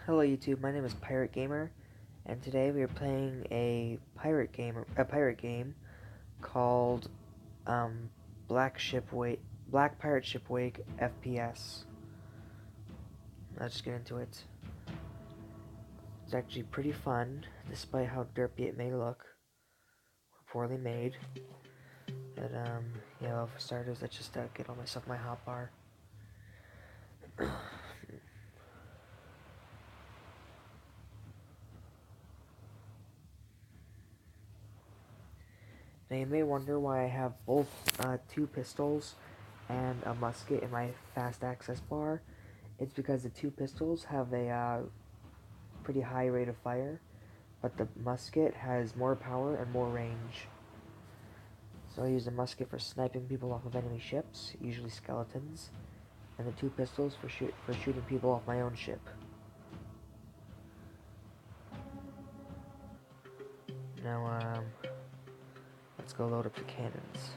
Hello YouTube, my name is Pirate Gamer, and today we are playing a pirate game called Black Pirate Ship Wake FPS. Let's just get into it. It's actually pretty fun, despite how derpy it may look, or poorly made. But yeah, well, for starters, let's just get all myself my hotbar. Now you may wonder why I have both two pistols and a musket in my fast access bar. It's because the two pistols have a pretty high rate of fire, but the musket has more power and more range. So I use the musket for sniping people off of enemy ships, usually skeletons, and the two pistols for shooting people off my own ship. Now, let's go load up the cannons.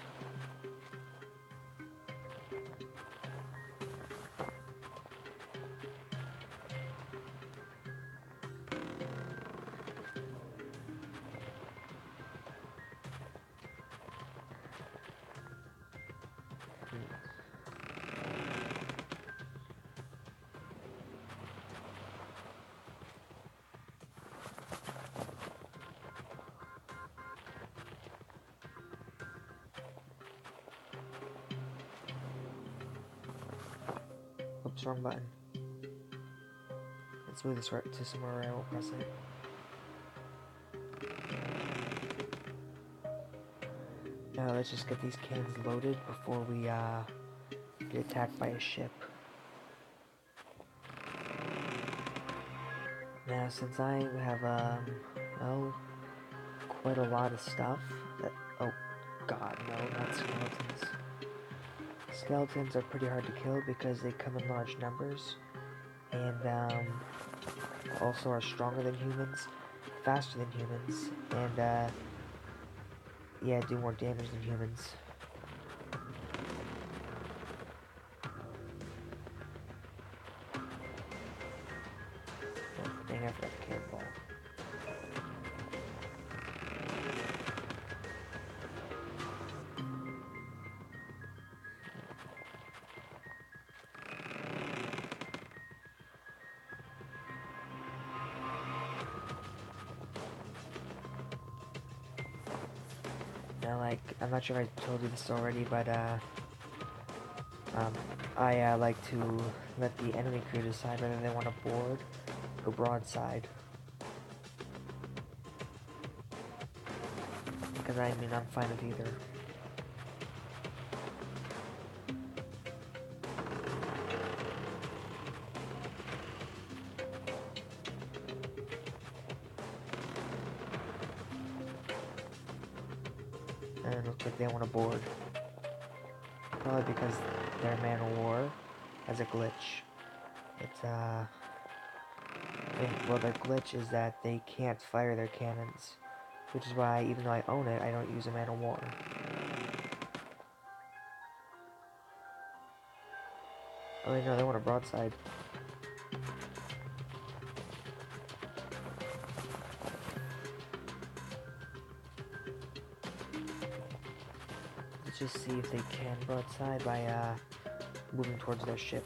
Oops, wrong button. Let's move this right to somewhere where I won't press it. Now let's just get these cannons loaded before we get attacked by a ship. Now since I have well, quite a lot of stuff that, oh god, no, not skeletons. Skeletons are pretty hard to kill because they come in large numbers, and also are stronger than humans, faster than humans, and yeah, do more damage than humans. Oh, dang, I forgot the cannonball. Now, like, I'm not sure if I told you this already, but, I like to let the enemy crew decide whether they want to board or broadside. Because, I mean, I'm fine with either. And it looks like they want to board. Probably because their man of war has a glitch. It's, well, their glitch is that they can't fire their cannons. Which is why, even though I own it, I don't use a man of war. Oh, wait, no, they want a broadside. Let's just see if they can broadside by, moving towards their ship.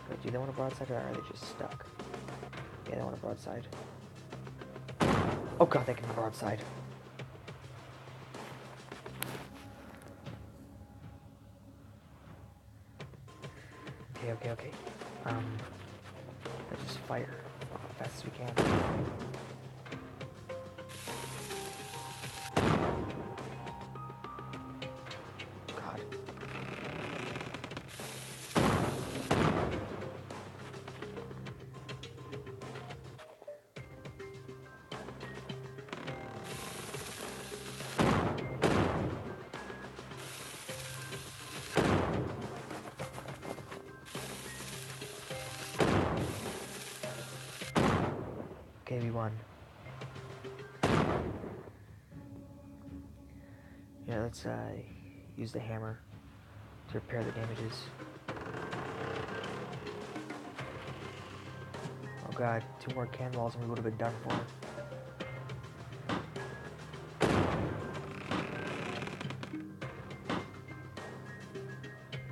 Wait, do they want a broadside, or are they just stuck? Yeah, they want a broadside. Oh god, they can broadside. Okay. Let's just fire as fast as we can. God. Okay, we won. Yeah, let's use the hammer to repair the damages. Oh god, 2 more cannonballs and we would have been done for.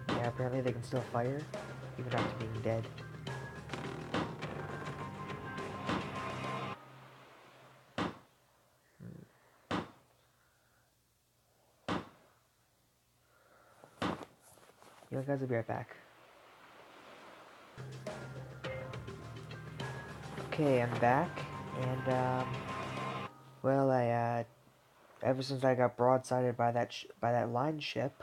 Yeah, apparently they can still fire, even after being dead. You know, guys, I'll be right back. Okay, I'm back, and well, ever since I got broadsided by that line ship,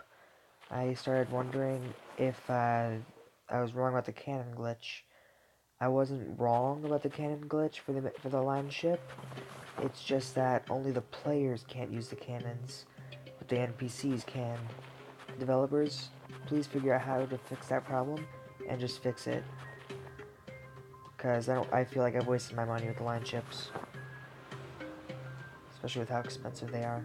I started wondering if I was wrong about the cannon glitch. I wasn't wrong about the cannon glitch for the line ship. It's just that only the players can't use the cannons, but the NPCs can. Developers, please figure out how to fix that problem and just fix it. Cause I feel like I've wasted my money with the line ships, especially with how expensive they are.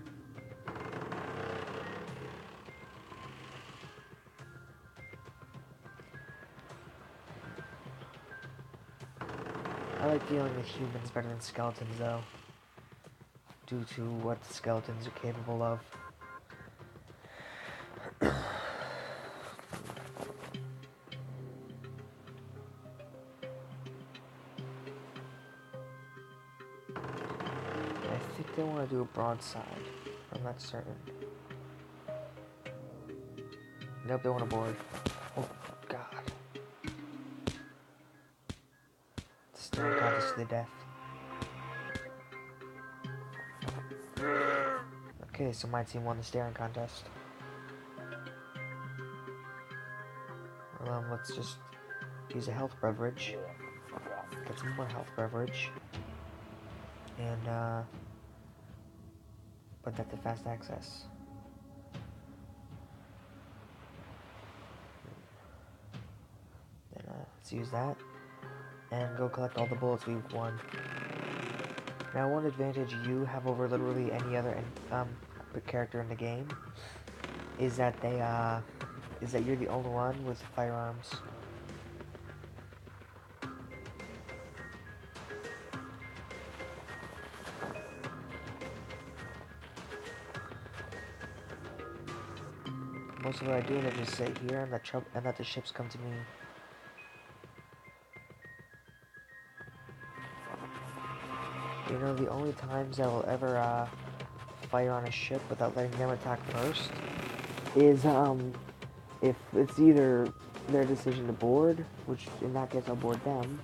I like dealing with humans better than skeletons, though, due to what the skeletons are capable of. I think they want to do a broadside. I'm not certain. Nope, they want a board. Oh, God. It's a staring contest to the death. Okay, so my team won the staring contest. Let's just use a health beverage. Get some more health beverage. And, put that to fast access. Then, let's use that. And go collect all the bullets we've won. Now, one advantage you have over literally any other character in the game is that you're the only one with firearms. Most of what I do is just sit here and let the ships come to me. You know, the only times I will ever fire on a ship without letting them attack first is if it's either their decision to board, which in that case I'll board them,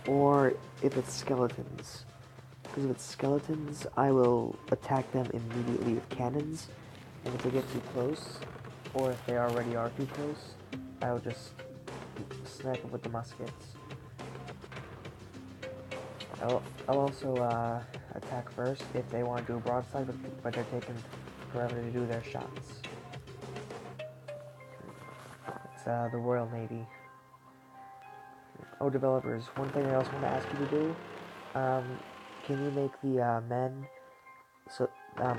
or if it's skeletons. Because if it's skeletons, I will attack them immediately with cannons, and if they get too close, or if they already are too close, I will just snipe them with the muskets. I'll also attack first if they want to do a broadside, but they're taking forever to do their shots. It's the Royal Navy. Oh, developers, one thing I also want to ask you to do, can you make the men so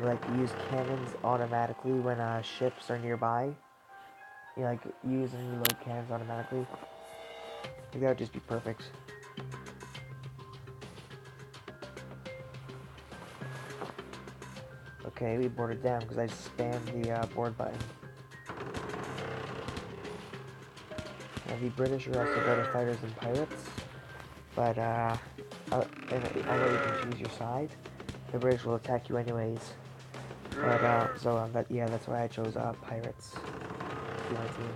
like use cannons automatically when ships are nearby? You know, like use and reload cannons automatically. I think that would just be perfect. Okay, we boarded them because I spammed the board button. Now, the British are also better fighters than pirates, but and I know you can choose your side. The British will attack you anyways. But that's why I chose pirates to be my team.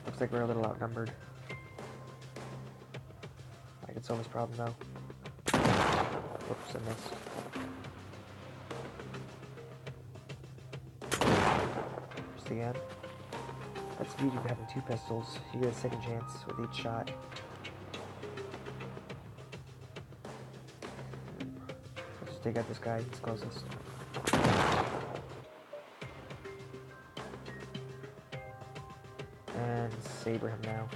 Looks like we're a little outnumbered. I can solve this problem though. Whoops, I missed. Just again. That's the beauty of having 2 pistols. You get a second chance with each shot. Let's just take out this guy. He's closest. And saber him now.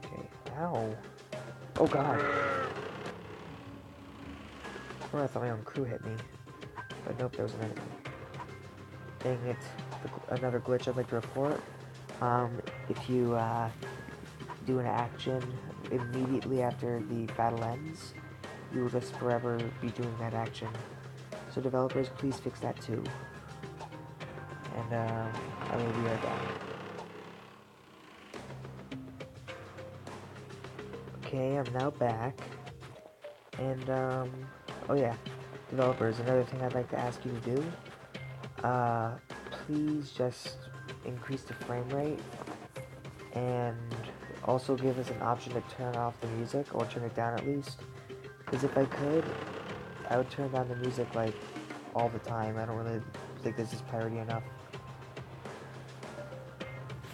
Okay, ow. Oh god. Or I thought my own crew hit me. But nope, there was an enemy. Dang it. Another glitch I'd like to report. If you do an action immediately after the battle ends, you will just forever be doing that action. So developers, please fix that too. And I mean, we are done. Okay, I'm now back. And oh yeah, developers, another thing I'd like to ask you to do, please just increase the frame rate, and also give us an option to turn off the music, or turn it down at least, because if I could, I would turn down the music like all the time. I don't really think this is piratey enough.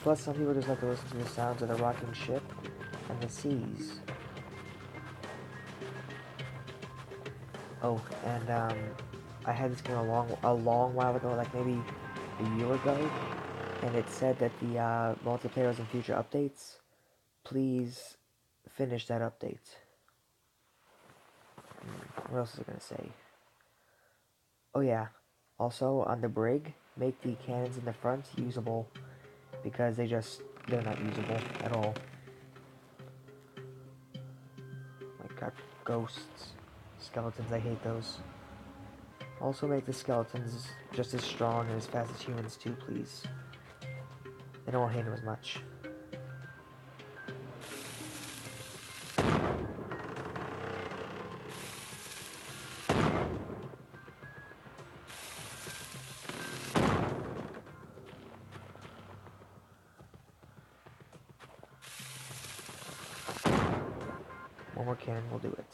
Plus, some people just like to listen to the sounds of the rocking ship and the seas. Oh, and I had this game a long while ago, like maybe a year ago, and it said that the multiplayer was in future updates. Please finish that update. What else was I gonna say? Oh yeah, also on the brig, make the cannons in the front usable, because they're not usable at all. My god, ghosts, skeletons, I hate those. Also make the skeletons just as strong and as fast as humans too, please. Then I won't hate them as much. One more cannon will do it.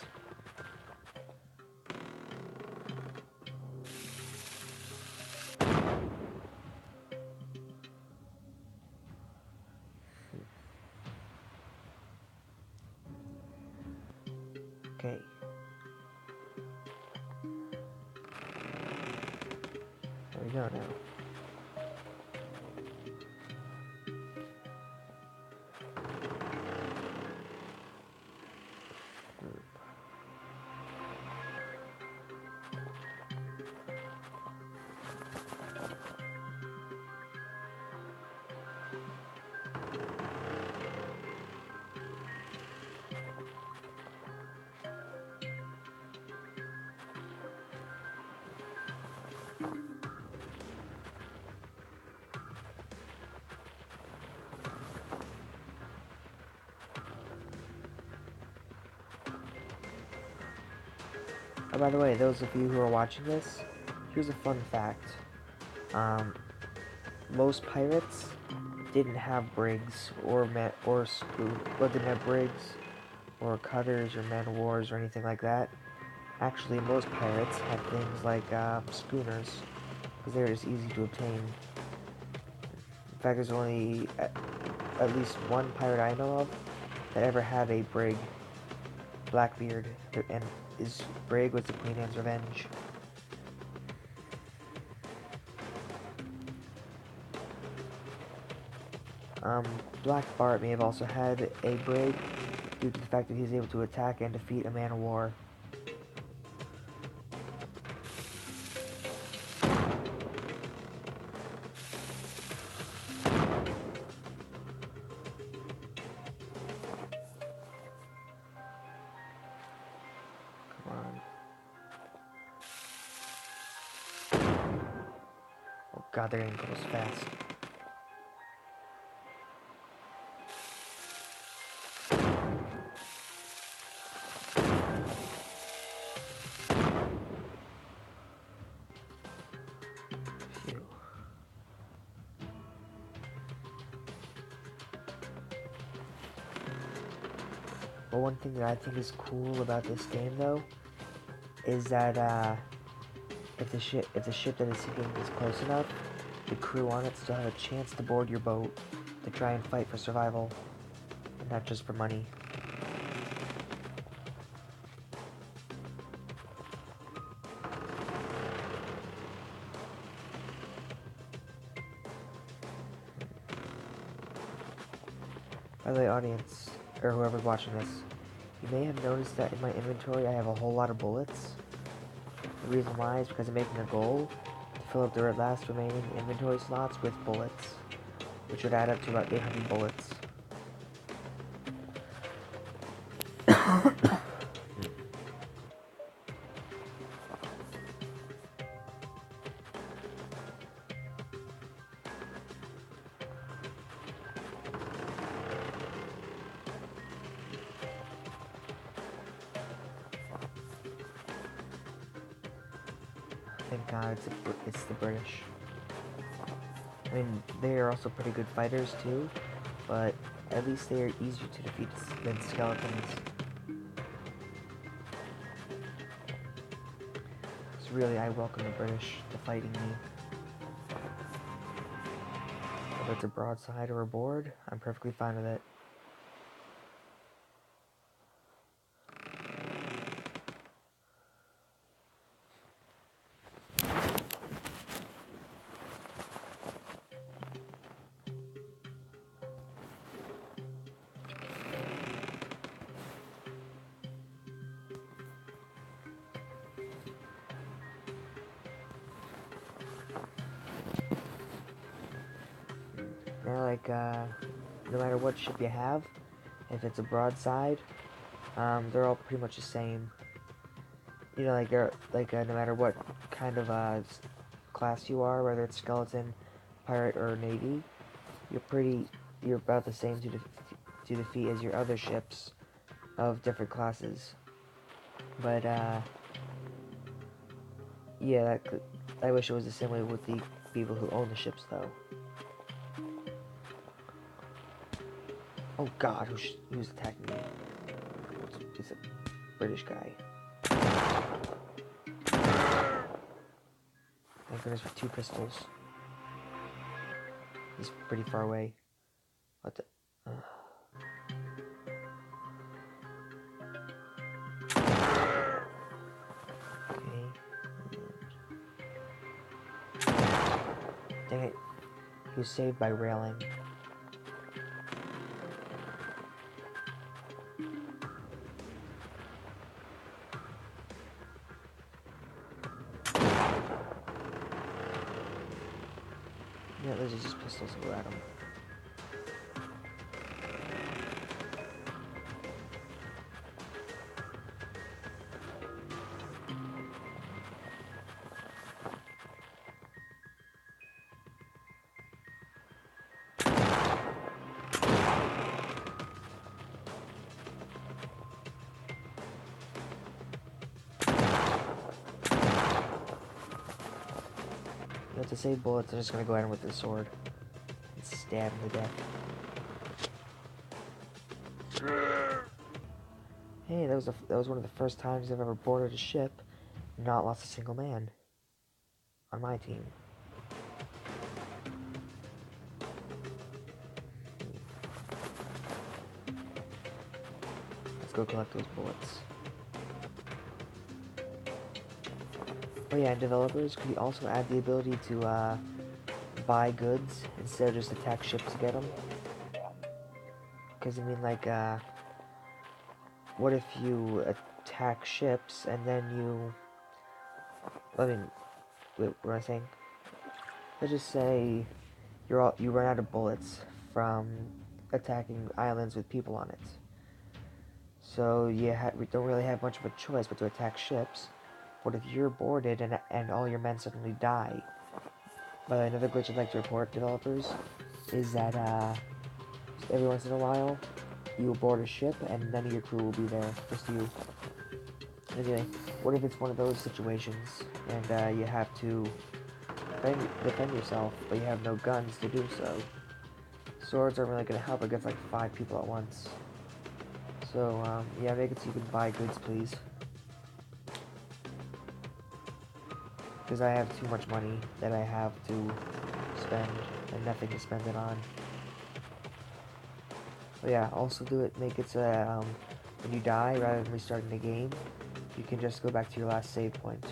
Okay. There we go now. Oh, by the way, those of you who are watching this, here's a fun fact. Most pirates didn't have brigs or didn't have brigs or cutters or man of wars or anything like that. Actually, most pirates had things like schooners, because they were just easy to obtain. In fact, there's only at least one pirate I know of that ever had a brig, Blackbeard, and his brig was the Queen Anne's Revenge. Black Bart may have also had a brig due to the fact that he's able to attack and defeat a man of war. Come on. Oh god, they're getting close fast. Phew. Well, one thing that I think is cool about this game, though, is that if the ship that is sinking is close enough, the crew on it still have a chance to board your boat to try and fight for survival, and not just for money. By the way, audience, or whoever's watching this, You may have noticed that in my inventory I have a whole lot of bullets. The reason why is because I'm making a goal to fill up the last remaining inventory slots with bullets, which would add up to about 800 bullets. Thank God it's the British. I mean, they are also pretty good fighters too, but at least they are easier to defeat than skeletons. So really, I welcome the British to fighting me. Whether it's a broadside or a board, I'm perfectly fine with it. Now, like, no matter what ship you have, if it's a broadside, they're all pretty much the same. You know, no matter what kind of class you are, whether it's skeleton, pirate, or navy, you're about the same to defeat as your other ships of different classes. But yeah, I wish it was the same way with the people who own the ships, though. Oh God, who's attacking me? It's a British guy. Thank goodness for 2 pistols. He's pretty far away. What the? Okay. Dang it. He was saved by railing. Yeah, those are just pistols that go at him. You have to save bullets, I'm just gonna go at him with the sword and stab him to death. Hey, that was one of the first times I've ever boarded a ship and not lost a single man on my team. Let's go collect those bullets. Oh yeah, and developers, could you also add the ability to buy goods instead of just attack ships to get them? Because I mean, like, what if you attack ships and then you... I mean, wait, what am I saying? Let's just say you run out of bullets from attacking islands with people on it. So you don't really have much of a choice but to attack ships. What if you're boarded and all your men suddenly die? But another glitch I'd like to report, developers, is that every once in a while you board a ship and none of your crew will be there, just you. Anyway, what if it's one of those situations and you have to defend yourself, but you have no guns to do so? Swords aren't really going to help against like 5 people at once. So, yeah, make it so you can buy goods, please. Because I have too much money that I have to spend and nothing to spend it on. But yeah, also make it so when you die, rather than restarting the game, you can just go back to your last save point.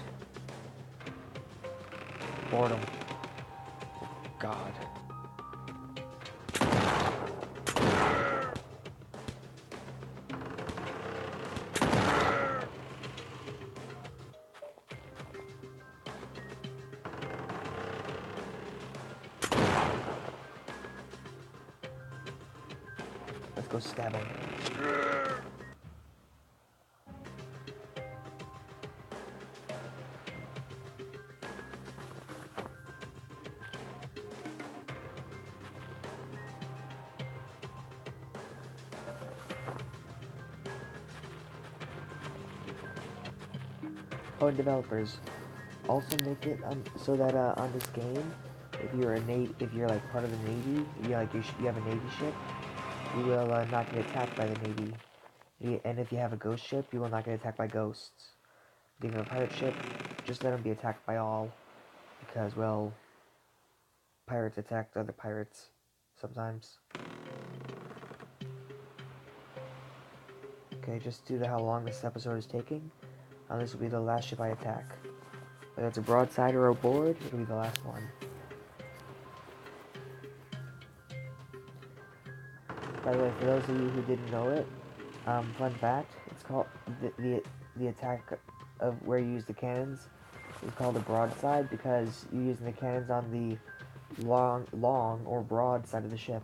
Boredom. Oh, God. go stab him. Oh, and developers, also make it so that on this game, if you're like part of the Navy, you have a Navy ship, you will not get attacked by the Navy. And if you have a ghost ship, you will not get attacked by ghosts. If you have a pirate ship, just let them be attacked by all, because, well, pirates attack other pirates sometimes. Okay, just due to how long this episode is taking, this will be the last ship I attack. Whether it's a broadside or a board, it'll be the last one. By the way, for those of you who didn't know it, fun fact, it's called the attack of where you use the cannons is called a broadside because you're using the cannons on the long or broad side of the ship.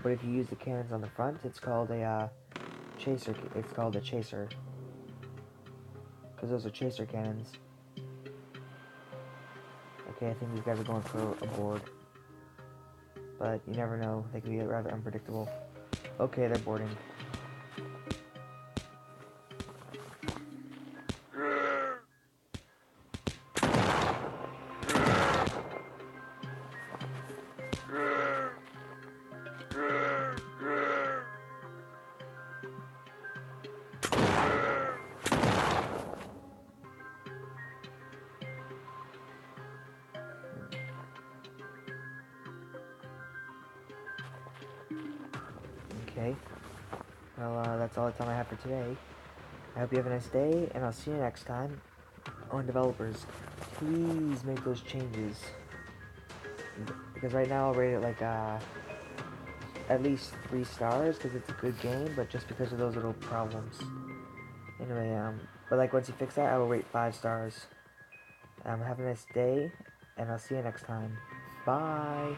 But if you use the cannons on the front, it's called a chaser. It's called a chaser because those are chaser cannons. Okay, I think these guys are going for a board, but you never know. They can be rather unpredictable. Okay, they're boarding. Okay, well, that's all the time I have for today. I hope you have a nice day, and I'll see you next time. On developers, please make those changes. Because right now I'll rate it like, at least 3 stars, because it's a good game, but just because of those little problems. Anyway, but like once you fix that, I will rate 5 stars. Have a nice day, and I'll see you next time. Bye!